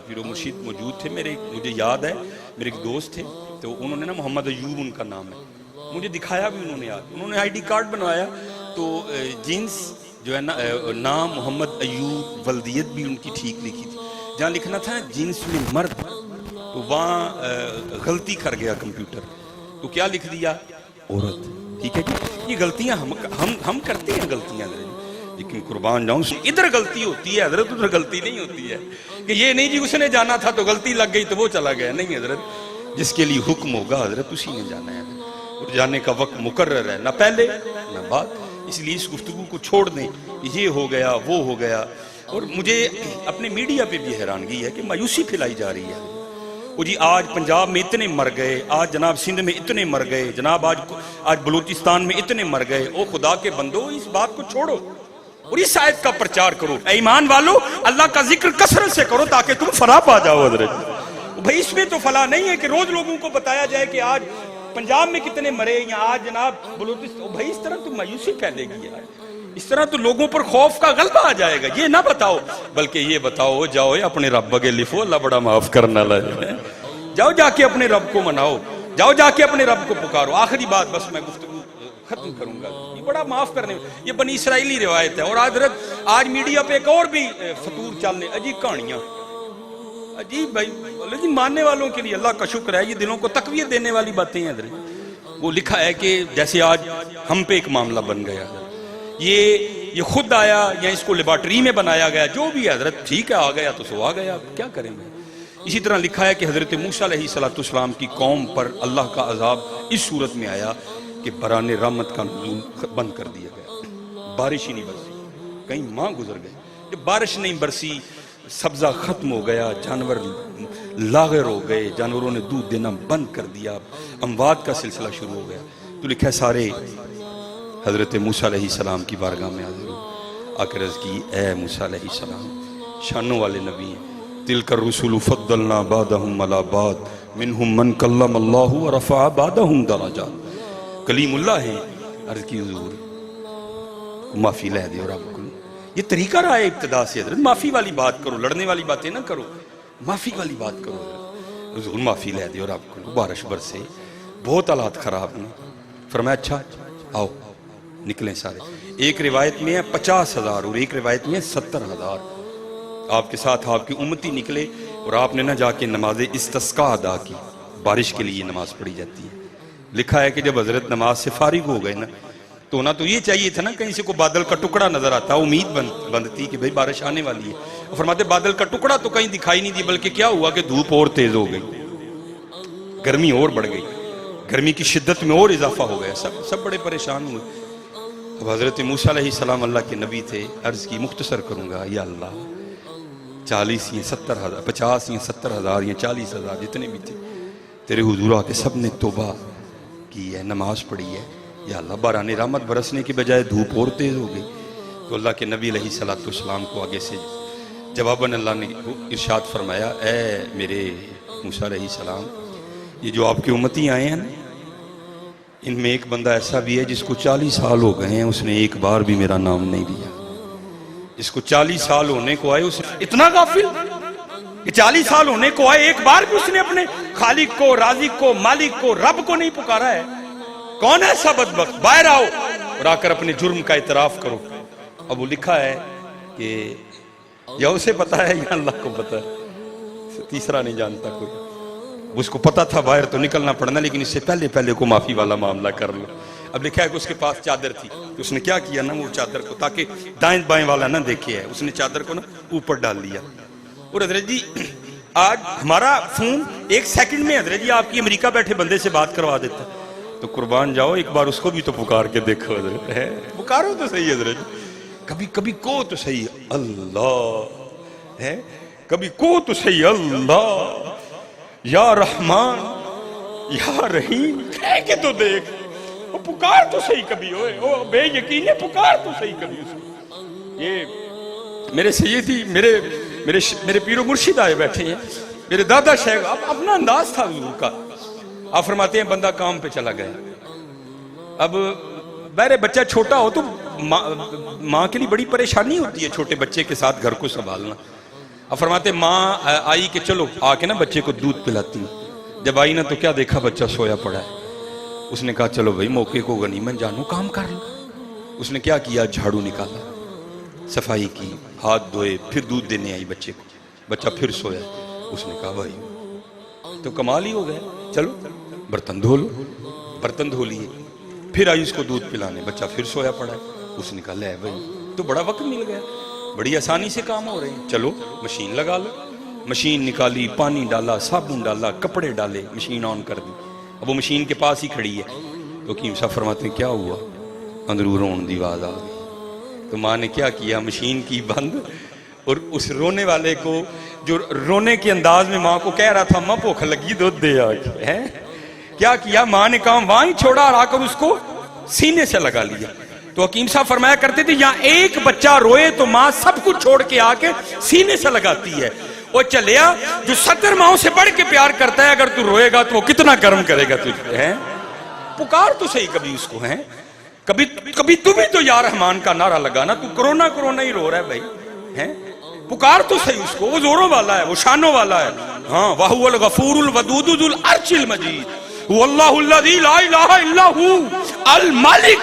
پیر و مرشید موجود تھے، مجھے یاد ہے میرے ایک دوست تھے، تو انہوں نے نا محمد ایوب ان کا نام ہے، مجھے دکھایا بھی انہوں نے، انہوں نے آئی ڈی کارڈ بنوایا، تو جنس جو ہے نا نام محمد ایوب، ولدیت بھی ان کی ٹھیک لکھی تھی، جہاں لکھنا تھا جنس میں مرد، تو وہاں غلطی کر گیا کمپیوٹر، تو کیا لکھ دیا عورت۔ ٹھیک ہے جی، یہ غلطیاں ہم کرتے ہیں غلطیاں حضرت، لیکن قربان جاؤں ادھر غلطی ہوتی ہے حضرت، ادھر غلطی نہیں ہوتی ہے کہ یہ نہیں جی اس نے جانا تھا تو غلطی لگ گئی تو وہ چلا گیا، نہیں حضرت، جس کے لیے حکم ہوگا حضرت اسی نے جانا ہے، اور جانے کا وقت مقرر ہے، نہ پہلے نہ بعد۔ اس لیے اس گفتگو کو چھوڑ دیں، یہ ہو گیا وہ ہو گیا۔ اور مجھے اپنے میڈیا پہ بھی حیرانگی ہے کہ مایوسی پھیلائی جا رہی ہے، وہ جی آج پنجاب میں اتنے مر گئے، آج جناب سندھ میں اتنے مر گئے، جناب آج بلوچستان میں اتنے مر گئے۔ او خدا کے بندو، اس بات کو چھوڑو اور اس آیت کا پرچار کرو، اے ایمان والو اللہ کا ذکر کثرت سے کرو تاکہ تم فلاح پا جاؤ حضرت۔ بھائی اس میں تو فلاح نہیں ہے کہ روز لوگوں کو بتایا جائے کہ آج پنجاب میں کتنے مرے یا آج جناب بلوچستان، بھائی اس طرح تو مایوسی پھیلے گی یار، اس طرح تو لوگوں پر خوف کا غلبہ آ جائے گا۔ یہ نہ بتاؤ، بلکہ یہ بتاؤ جاؤ اپنے رب کے لفو، اللہ بڑا معاف کرنا لائے، جاؤ جا کے اپنے رب کو مناؤ، جاؤ جا کے اپنے رب کو پکارو۔ آخری بات بس میں گفتگو ختم کروں گا، یہ بڑا معاف کرنے، یہ بنی اسرائیلی روایت ہے، اور آج میڈیا پہ ایک اور بھی فطور چلنے، عجیب کہانیاں، عجیب بھائی، لیکن ماننے والوں کے لیے اللہ کا شکر ہے، یہ دلوں کو تقویت دینے والی باتیں ہیں حضرت۔ وہ لکھا ہے کہ جیسے آج ہم پہ ایک معاملہ بن گیا، یہ خود آیا یا اس کو لیبارٹری میں بنایا گیا، جو بھی حضرت ٹھیک ہے، آ گیا تو سو آ گیا، کیا کریں گے۔ اسی طرح لکھا ہے کہ حضرت موسیٰ علیہ السلام کی قوم پر اللہ کا عذاب اس صورت میں آیا کہ بران رحمت کا نزول بند کر دیا گیا، بارش ہی نہیں برسی، کئی ماہ گزر گئے، جب بارش نہیں برسی سبزہ ختم ہو گیا، جانور لاغر ہو گئے، جانوروں نے دودھ دینا بند کر دیا، اموات کا سلسلہ شروع ہو گیا، تو لکھا ہے سارے حضرت موسیٰ علیہ السلام کی بارگاہ میں حاضر ہو، آ کر عرض کی اے موسیٰ علیہ السلام، شانوں والے نبی ہیں، تلک الرسل فضلنا بعضهم علی بعض منہم من کلم اللہ ورفع بعضهم درجات، کلیم اللہ ہیں، عرض کی حضور معافی لے دے اور آپ کو، یہ طریقہ رہا ہے ابتدا سے حضرت، معافی والی بات کرو، لڑنے والی باتیں نہ کرو، معافی والی بات کرو حضرت، حضور معافی لے دے اور آپ کو، بارش برسے، بہت حالات خراب ہیں، فرمایا اچھا آؤ نکلیں سارے، ایک روایت میں ہے 50,000 اور ایک روایت میں ہے 70,000، آپ کے ساتھ آپ کی امتی نکلے اور آپ نے نہ جا کے نماز استسقاء ادا کی، بارش کے لیے نماز پڑھی جاتی ہے۔ لکھا ہے کہ جب حضرت نماز سے فارغ ہو گئے نا تو یہ چاہیے تھا نا کہیں سے کوئی بادل کا ٹکڑا نظر آتا، امید بندتی کہ بھئی بارش آنے والی ہے، فرماتے بادل کا ٹکڑا تو کہیں دکھائی نہیں دی، بلکہ کیا ہوا کہ دھوپ اور تیز ہو گئی، گرمی اور بڑھ گئی، گرمی کی شدت میں اور اضافہ ہو گیا، سب بڑے پریشان ہوئے۔ اب حضرت موسیٰ علیہ السلام اللہ کے نبی تھے، عرض کی مختصر کروں گا، یا اللہ 40 یا 70,000 50 یا 70,000 یا 40,000 جتنے بھی تھے تیرے حضور آ کے سب نے توبہ کی ہے، نماز پڑھی ہے، یا اللہ باران رحمت برسنے کی بجائے دھوپ اور تیز ہو گئی۔ تو اللہ کے نبی علیہ السلام کو آگے سے جواباً اللہ نے ارشاد فرمایا، اے میرے موسیٰ علیہ السلام، یہ جو آپ کی امتی آئے ہیں نا، ان میں ایک بندہ ایسا بھی ہے جس کو 40 سال ہو گئے ہیں، اس نے ایک بار بھی میرا نام نہیں لیا، جس کو 40 سال ہونے کو آئے، اس اتنا غافل کہ 40 سال ہونے کو آئے ایک بار بھی اس نے اپنے خالق کو، رازق کو، مالک کو، رب کو نہیں پکارا ہے۔ کون ہے ایسا بدبخت؟ باہر آؤ اور آ کر اپنے جرم کا اعتراف کرو۔ اب وہ لکھا ہے کہ یا اسے پتا ہے یا اللہ کو پتا ہے، تیسرا نہیں جانتا کوئی، اس کو پتا تھا باہر تو نکلنا پڑنا، لیکن اس سے پہلے کو معافی والا معاملہ کر لو۔ اب لکھا ہے کہ اس کے پاس چادر تھی، تو اس نے کیا کیا نا، وہ چادر کو تاکہ دائیں بائیں والا نہ دیکھے ہے، اس نے چادر کو نا اوپر ڈال لیا۔ اور حضرت جی آج ہمارا فون ایک سیکنڈ میں حضرت جی آپ کی امریکہ بیٹھے بندے سے بات کروا دیتا ہے، تو قربان جاؤ ایک بار اس کو بھی تو پکار کے دیکھو حضرت ہے، پکارو تو صحیح حضرت، کبھی کبھی کو تو صحیح اللہ ہے، کبھی کو تو صحیح اللہ یا رحمان یا رحیم کہہ کے تو دیکھ، وہ پکار تو صحیح کبھی ہوئے، وہ بے یقین ہے، پکار تو صحیح کبھی اس کو۔ یہ میرے سیدی میرے پیر و مرشد آئے بیٹھے ہیں، میرے دادا شیخ، اپنا انداز تھا حضور کا۔ آپ فرماتے ہیں بندہ کام پہ چلا گیا، اب بہرے بچہ چھوٹا ہو تو ماں کے لیے بڑی پریشانی ہوتی ہے چھوٹے بچے کے ساتھ گھر کو سنبھالنا۔ اب فرماتے ہیں ماں آئی کہ چلو آ کے نا بچے کو دودھ پلاتی ہوں، جب آئی نا تو کیا دیکھا بچہ سویا پڑا ہے۔ اس نے کہا چلو بھائی موقع کو غنیمت جانو کام کر لو۔ اس نے کیا کیا، جھاڑو نکالا، صفائی کی، ہاتھ دھوئے، پھر دودھ دینے آئی بچے کو، بچہ پھر سویا۔ اس نے کہا بھائی تو کمال ہی ہو گیا، چلو برتن دھو لو، برتن دھو لیے، پھر آئی اس کو دودھ پلانے، بچہ پھر سویا پڑا ہے۔ اس نے کہا لے بھائی تو بڑا وقت مل گیا، بڑی آسانی سے کام ہو رہے ہیں، چلو مشین لگا لو۔ مشین نکالی، پانی ڈالا، صابن ڈالا، کپڑے ڈالے، مشین آن کر دی۔ اب وہ مشین کے پاس ہی کھڑی ہے تو حکیم صاحب فرماتے ہیں کیا ہوا، اندروں رون دی آواز آ گئی۔ تو ماں نے کیا کیا، مشین کی بند، اور اس رونے والے کو جو رونے کے انداز میں ماں کو کہہ رہا تھا ماں بھوک لگی دودھ دے آ کے، ہے کیا کیا، ماں نے کام وہاں ہی چھوڑا اور آ کر اس کو سینے سے لگا لیا۔ تو حکیم صاحب فرمایا کرتے تھے یہاں ایک بچہ روئے تو ماں سب کچھ چھوڑ کے آ کے سینے سے لگاتی ہے۔ وہ چلیا جو 70 ماؤں سے بڑھ کے پیار کرتا ہے، اگر تو روئے گا تو وہ کتنا کرم کرے گا تجھ پہ، ہے پکار تو صحیح کبھی اس کو، ہے کبھی تو بھی تو یا رحمان کا نعرہ لگانا، تو کرونا ہی رو رہا ہے بھائی، ہے پکار تو صحیح اس کو، وہ زوروں والا ہے، وہ شانوں والا ہے، ہاں وَهُوَ الْغَفُورُ الْوَدُودُ ذُو الْعَرْشِ الْمَجِيدُ هُوَ اللَّهُ الَّذِي لَا إِلَٰهَ إِلَّا هُوَ الْمَلِكُ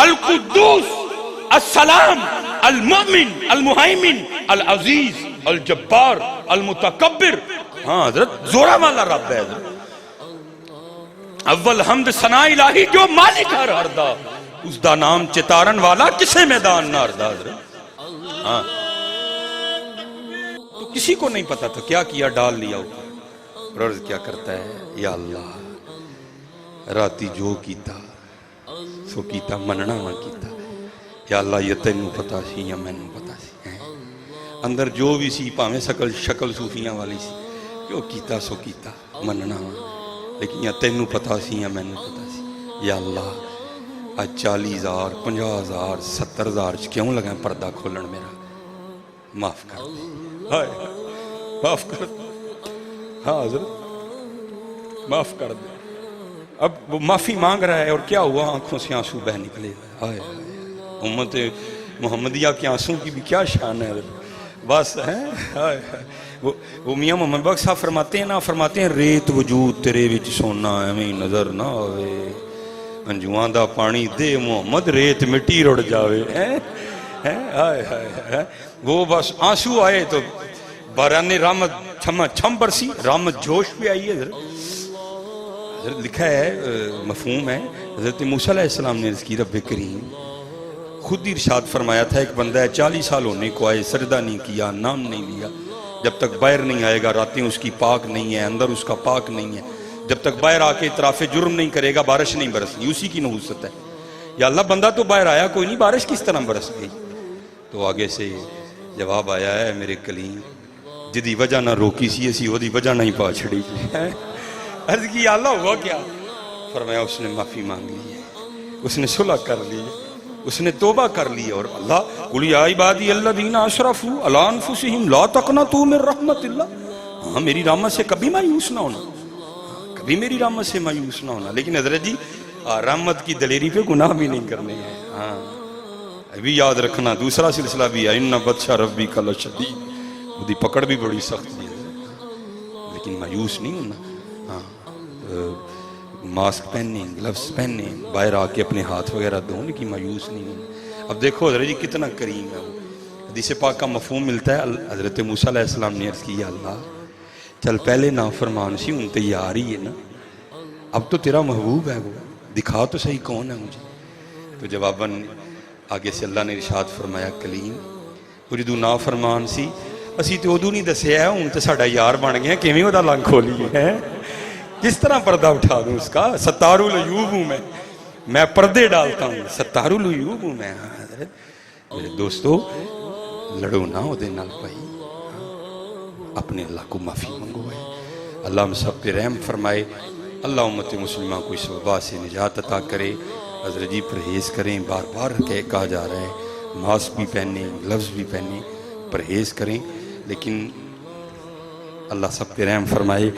الْقُدُّوسُ السَّلَامُ الْمُؤْمِنُ الْمُهَيْمِنُ الْعَزِيزُ الْجَبَّارُ الْمُتَكَبِّرُ۔ ہاں حضرت زورا والا رب ہے حضرت، اول حمد ثنا الہی جو مالک ہر ہردا، اس دا نام چتارن والا کسے میدان نہ ہردا حضرت۔ ہاں تو کسی کو نہیں پتا تھا، کیا کیا، ڈال لیا اوپر، اور عرض کیا کرتا ہے یا اللہ راتی جو کیتا سو کیتا، مننا نہ کیتا، یا اللہ یہ تینوں پتا سی یا مینوں پتا سی، اندر جو بھی سی پاویں شکل صوفیاں والی سی، جو کیتا سو کیتا، مننا لیکن یا تینوں پتا سی یا مینوں پتا سی۔ یا اللہ آج 40,000 50,000 70,000 کیوں لگا پردہ کھولن، میرا معاف کر دے، ہائے معاف کر دے، ہاں حضرت معاف کر دے۔ اب وہ معافی مانگ رہا ہے اور کیا ہوا، آنکھوں سے آنسو بہ نکلے، ہائے امت محمدیہ کے آنسوں کی بھی کیا شان ہے بس، ہے وہ میاں محمد بخش صاحب فرماتے ہیں نا، فرماتے ہیں ریت وجود تیرے وچ سونا ایویں نظر نہ آوے، انجواں دا پانی دے محمد ریت مٹی رڑ جاوے، وہ بس آنسو آئے تو باران رحمت چھم برسی، رحمت جوش بھی آئی ہے حضرت لکھا ہے، مفہوم ہے، حضرت موسیٰ علیہ السلام نے عرض کی رب کریم خود ہی ارشاد فرمایا تھا ایک بندہ ہے 40 سال ہونے کو آئے، سجدہ نہیں کیا، نام نہیں لیا، جب تک باہر نہیں آئے گا راتیں اس کی پاک نہیں ہے، اندر اس کا پاک نہیں ہے، جب تک باہر آ کے اطراف جرم نہیں کرے گا بارش نہیں برسنی، اسی کی نحوست ہے۔ یا اللہ بندہ تو باہر آیا کوئی نہیں، بارش کس طرح برس گئی؟ تو آگے سے جواب آیا ہے میرے کلیم جدی وجہ نہ روکی سی اسی وہ دی وجہ نہیں پا چھڑی، عرض کی یا اللہ ہوا کیا؟ فرمایا اس نے معافی مانگ لی ہے، اس نے صلح کر لی ہے، اس نے توبہ کر لی ہے، اور اللہ قل یا عبادی الذین اسرفوا علی انفسہم لا تقنطوا من رحمت اللہ، ہاں میری رحمت سے کبھی مایوس نہ ہونا، کبھی میری رحمت سے مایوس نہ ہونا۔ لیکن حضرت جی رحمت کی دلیری پہ گناہ بھی نہیں کرنے ہیں، ہاں ابھی یاد رکھنا دوسرا سلسلہ بھی ہے، ان بطش ربک لشدید، وہ دی پکڑ بھی بڑی سخت ہے، لیکن مایوس نہیں ہونا۔ ہاں ماسک پہننے، گلوز پہننے، باہر آ کے اپنے ہاتھ وغیرہ دھونے کی مایوس نہیں ہونا۔ اب دیکھو حضرت جی کتنا کریم ہے وہ، حدیث پاک کا مفہوم ملتا ہے، حضرت موسیٰ علیہ السلام نے عرض کی یا اللہ چل پہلے نافرمان سی ہوں تیار ہی ہے نا، اب تو تیرا محبوب ہے، وہ دکھا تو صحیح کون ہے مجھے۔ تو جواباً آگے سے اللہ نے ارشاد فرمایا کلیم وہ جدو نافرمان سی اسی تو ادو نہیں دسیا ہے، ہوں تو ساڈا یار بن گیا، کیویں وہ لنگ کھولی ہے، کس طرح پردہ اٹھا دوں اس کا؟ ستار العیوب ہوں میں پردے ڈالتا ہوں، ستار العیوب ہوں میں. حضرت میرے دوستو لڑو نہ ہو دے نال بھائی، اپنے اللہ کو معافی منگو ہے. اللہ ہم سب پہ رحم فرمائے. اللہ امت مسلمہ کو اس وبا سے نجات عطا کرے. حضرت جی پرہیز کریں، بار بار کہا جا رہا ہے، ماسک بھی پہنیں، گلوز بھی پہنیں، پرہیز کریں، لیکن اللہ سب پہ رحم فرمائے.